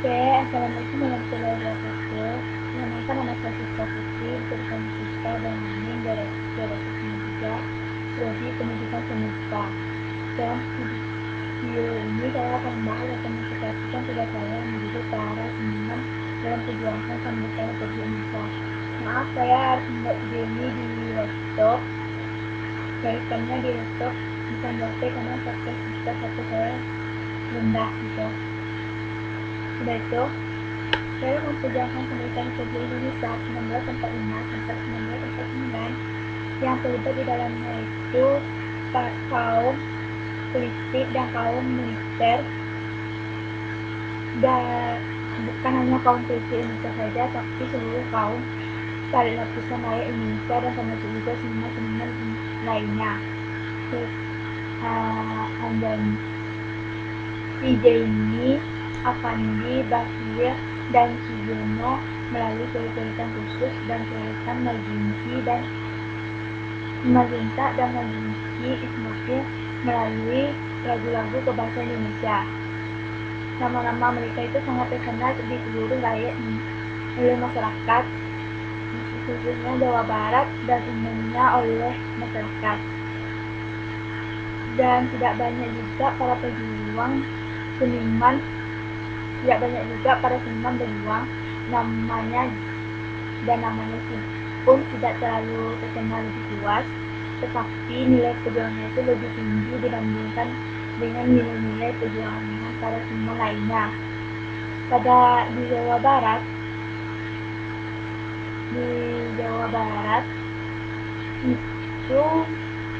Oke, assalamualaikum warahmatullahi wabarakatuh. Perkenalkan, nama saya Siswa Putri, jurusan Fisika dan Amin, Geografi 3, Prodi Pendidikan Semesta. Dalam video ini saya akan membahas atau mengintegrasikan tugas saya menjadi para seniman dalam perjuangan kemerdekaan Republik Indonesia. Maaf, saya harus membuat video ini di laptop. Webcamnya di laptop bukan di HP karena kapasitas HP saya rendah gitu. Sudah itu, saya memperjuangkan kemerdekaan Republik Indonesia 1945 sampai 1949 yang terlibat di dalamnya itu kaum politik dan kaum militer, dan bukan hanya kaum politik Indonesia saja, tapi seluruh kaum pada lapisan rakyat Indonesia dan termasuk juga seniman-seniman lainnya. Anjani, Jaini, Avandi, Bahir, dan Sugiono melalui tulisan khusus dan tulisan Maginta dan Maginti Ismail melalui lagu-lagu berbahasa Indonesia. Nama-nama mereka itu sangat terkenal di seluruh rakyat oleh masyarakat, khususnya Jawa Barat dan umumnya oleh masyarakat. Dan tidak banyak juga para seniman berjuang namanya pun tidak terlalu terkenal lebih luas, tetapi nilai perjuangannya itu lebih tinggi dibandingkan dengan nilai-nilai perjuangan para seniman lainnya. Di Jawa Barat itu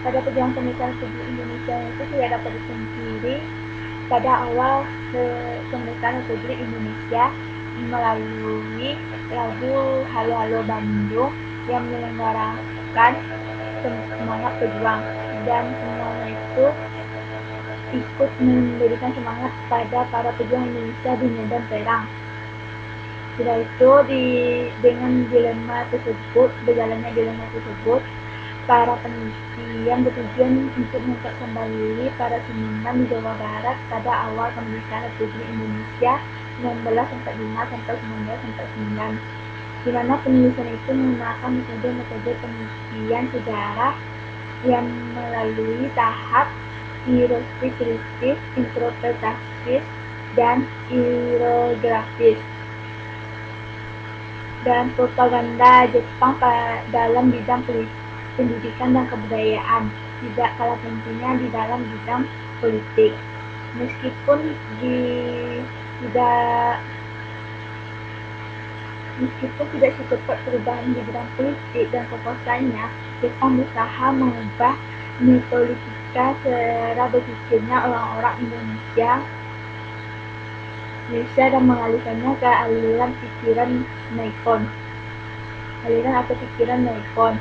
pada perjuangan kemerdekaan Republik Indonesia itu tidak dapat dipungkiri pada awal kemerdekaan Republik Indonesia melalui lagu Halo Halo Bandung yang menyelenggarakan semangat pejuang, dan semuanya itu ikut memberikan semangat pada para pejuang Indonesia di medan perang. Sudah itu, dengan berjalannya dilema tersebut, para peneliti yang bertujuan untuk mengungkap kembali para seniman di Jawa Barat pada awal kemerdekaan Republik Indonesia 1945 sampai 1949, di mana penulisan itu menggunakan metode penelitian sejarah yang melalui tahap hieroskriptif, interpretatif, dan hierografis, dan propaganda Jepang dalam bidang pendidikan dan kebudayaan, tidak kalah pentingnya di dalam bidang politik. Meskipun tidak secepat perubahan di bidang politik dan kekuasaannya, Jepang berusaha mengubah politika cara berpikirnya orang-orang Indonesia dan mengalihkannya ke aliran atau pikiran Nippon.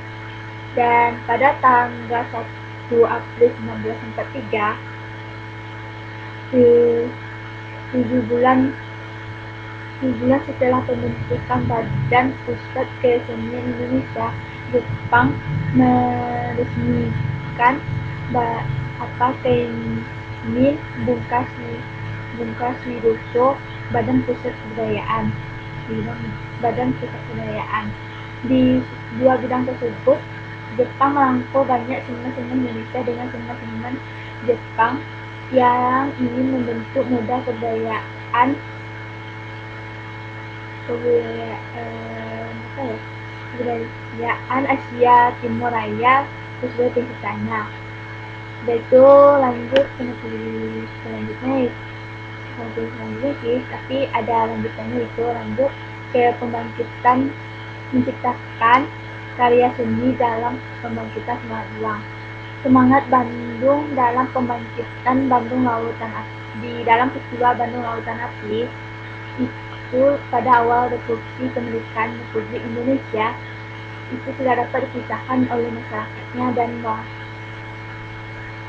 Dan pada tanggal 1 April 1943, 7 bulan setelah pembentukan Badan Pusat Kesenian Indonesia, Jepang meresmikan Keimin Bungkaswidoso, Badan Pusat Kebudayaan. Di dua bidang tersebut, Jepang merangkul banyak seniman-seniman Indonesia dengan seniman-seniman Jepang yang ingin membentuk modal kebudayaan Asia Timur Raya sesuai cita-citanya. Yaitu lanjut selanjutnya tapi ada lanjutannya, itu lanjut ke pembangkitan, menciptakan karya seni dalam pembangkitan semangat juang. Semangat Bandung dalam pembangkitan Bandung Lautan Api, di dalam peristiwa Bandung Lautan Api itu pada awal Republik Kemerdekaan Republik Indonesia itu tidak dapat dipisahkan oleh masyarakatnya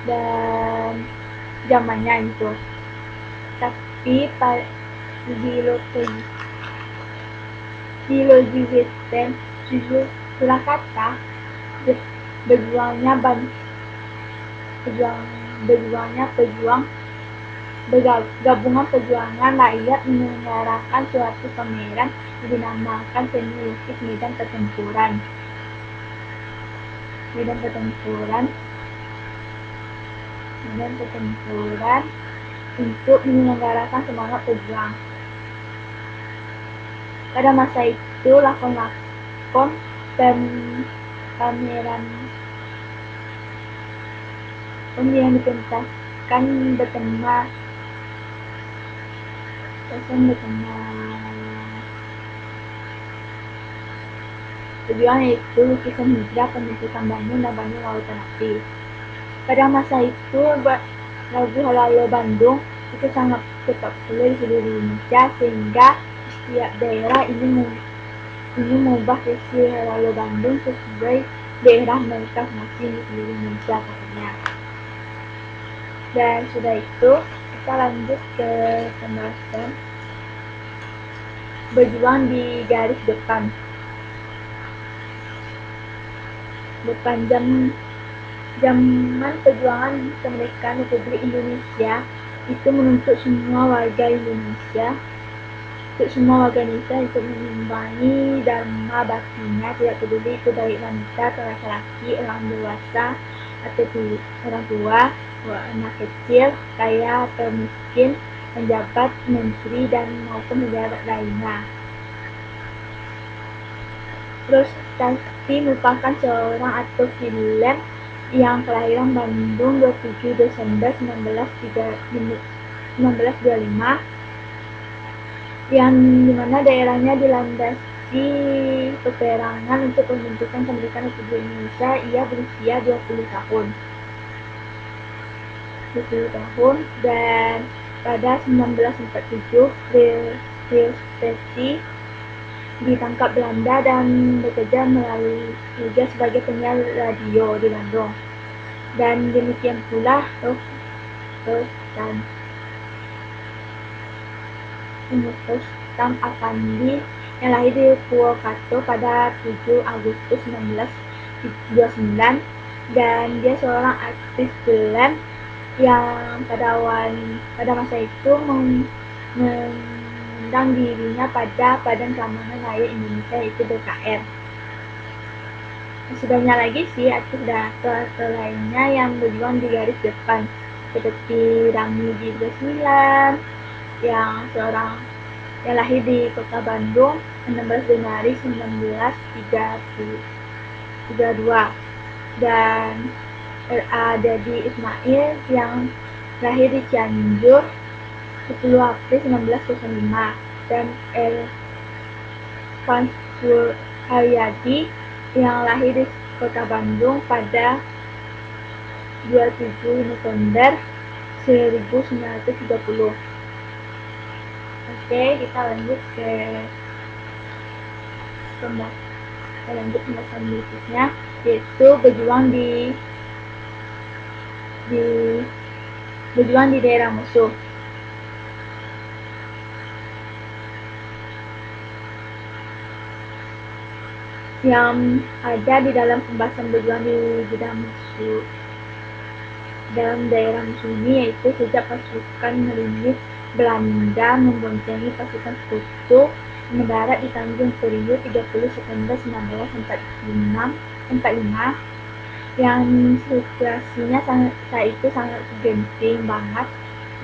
dan zamannya itu. Tapi di logi Western Surakarta, berjuangnya pejuang Gabungan perjuangan rakyat menyelenggarakan suatu pameran yang dinamakan Seni Lukis Medan Pertempuran untuk menyelenggarakan semangat pejuang. Pada masa itu, lakon-lakon pameran yang dipentaskan bertema tujuan yaitu lukisan hijrah, pembentukan Bandung, dan Bandung Lautan Api. Pada masa itu, lagu Halo Bandung itu sangat populer di seluruh Indonesia, sehingga setiap daerah ini mengubah versi Halo Bandung sesuai daerah mereka masing di seluruh Indonesia katanya. Dan sudah itu, kita lanjut ke pembahasan berjuang di garis depan. Zaman perjuangan kemerdekaan Republik Indonesia itu menuntut semua warga Indonesia untuk mengimbangi dharma baktinya, tidak peduli itu baik wanita atau laki-laki, orang dewasa atau orang tua, anak kecil, kaya atau miskin, penjabat, menteri, dan maupun pejabat lainnya. Prestasi merupakan seorang aktor film yang kelahiran Bandung 27 Desember 1925, yang dimana daerahnya dilandasi peperangan untuk pembentukan kemerdekaan Republik Indonesia. Ia berusia 20 tahun, dan pada 1947 Riosteti ditangkap Belanda dan bekerja sebagai penyiar radio di Bandung. Dan demikian pula Rostam Affandi yang lahir di Purwokerto pada 7 Agustus 1929, dan dia seorang aktris film yang pada masa itu mengundang dirinya pada Badan Keamanan Rakyat Indonesia, yaitu BKR. Masih banyak lagi sih aktor lainnya yang berjuang di garis depan, seperti Rami Bidresmilan yang lahir di kota Bandung 16 Januari 1932, dan R.A. Dedi Ismail yang lahir di Cianjur 10 April 1905, dan Irfan Haryadi yang lahir di kota Bandung pada 27 November 1930. Oke, kita lanjut pembahasan berikutnya, yaitu berjuang di daerah musuh. Yang ada di dalam pembahasan berjuang di dalam daerah musuh ini, yaitu sejak pasukan marinir Belanda memboncengi pasukan Sekutu mendarat di Tanjung Priok 30 September 1945, yang situasinya saat itu sangat genting banget,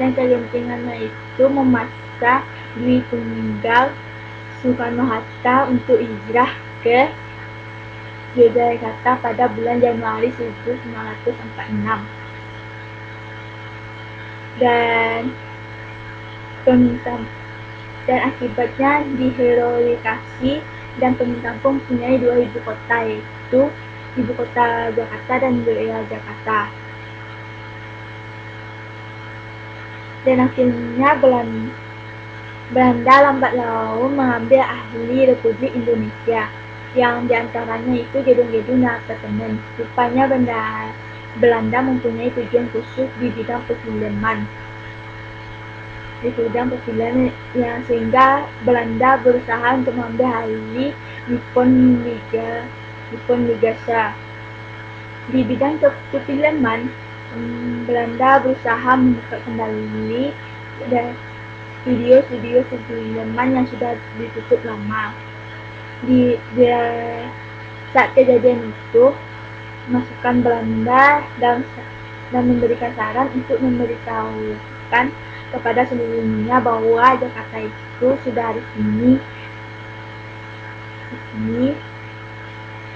dan kegentingannya itu memaksa Dwi Tunggal Soekarno-Hatta untuk hijrah ke Yogyakarta pada bulan Januari 1946, dan akibatnya diheroikasi, dan Pemintang pun mempunyai 2 ibu kota, yaitu ibu kota Jakarta dan Yogyakarta. Dan akhirnya Belanda lambat laun mengambil alih Republik Indonesia, yang diantaranya itu gedung-gedung dan apartemen. Rupanya Belanda mempunyai tujuan khusus di bidang perfilman, yang sehingga Belanda berusaha untuk mengambil alih Nippon Ligasa. Di bidang perfilman, Belanda berusaha membuka kembali dan studio-studio perfilman yang sudah ditutup lama. Saat kejadian itu, masukan Belanda dan memberikan saran untuk memberitahukan kepada seluruh dunia bahwa Jakarta itu sudah resmi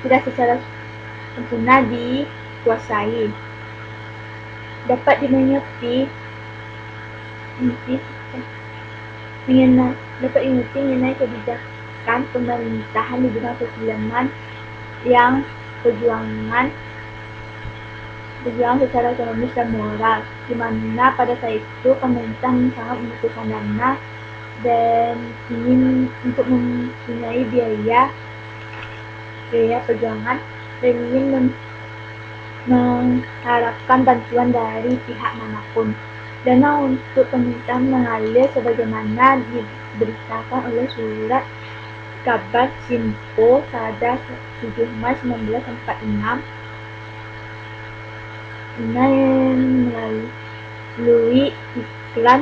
sudah secara sempurna dikuasai. Dapat dimengerti mengenai kebijakan pemerintahan di bidang perfilman yang berjuang secara ekonomis dan moral, di mana pada saat itu pemerintah sangat membutuhkan dana dan ingin untuk mempunyai biaya perjuangan dan ingin mengharapkan bantuan dari pihak manapun. Dana untuk pemerintah mengalir sebagaimana diberitakan oleh surat kabar Simpo pada 7 Maret 1946 melalui iklan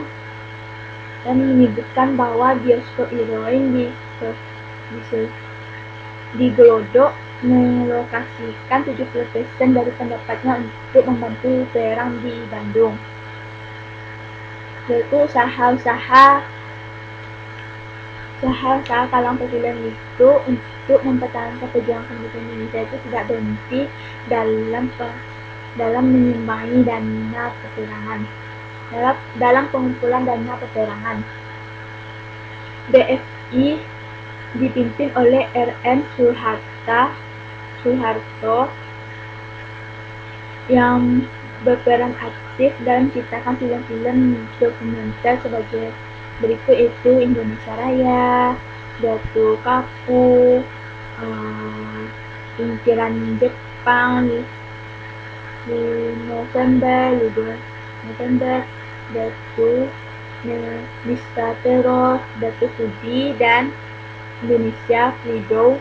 dan menyebutkan bahwa bioskop Heroin di Glodok melokasikan 70% dari pendapatnya untuk membantu perang di Bandung, yaitu usaha-usaha kalang perfilman itu untuk mempertahankan perjuangan kemerdekaan Indonesia itu tidak berhenti dalam menyumbang dana peperangan, dalam pengumpulan dana peperangan. BFI dipimpin oleh R.M. Soeharto yang berperan aktif dalam menciptakan film-film dokumenter sebagai berikut, yaitu Indonesia Raya, Datu Kapu, Inkiran Jepang, November, Datu Mista Teror, Datu Fuji, dan Indonesia Freedom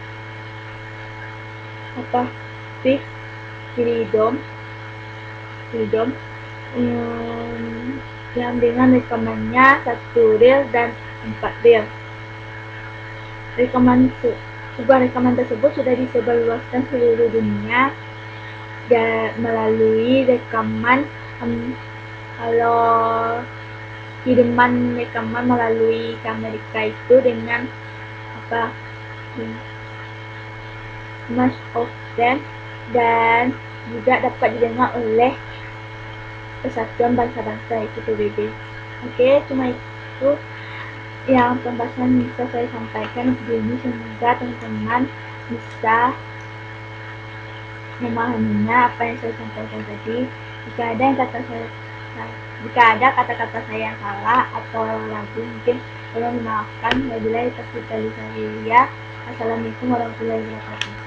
yang dengan rekamannya 1 reel dan 4 reel. Sebuah rekaman tersebut sudah disebarluaskan seluruh dunia melalui rekaman kiriman rekaman melalui ke Amerika itu dengan Most of Them, dan juga dapat didengar oleh Persatuan Bangsa-Bangsa, yaitu PBB. Oke, cuma itu yang pembahasan bisa saya sampaikan di sini. Semoga teman-teman bisa memahaminya apa yang saya sampaikan tadi. Jika ada kata-kata saya yang salah atau ragu, mungkin tolong dimaafkan. Wabillahi taufiq wal hidayah. Assalamualaikum warahmatullahi wabarakatuh.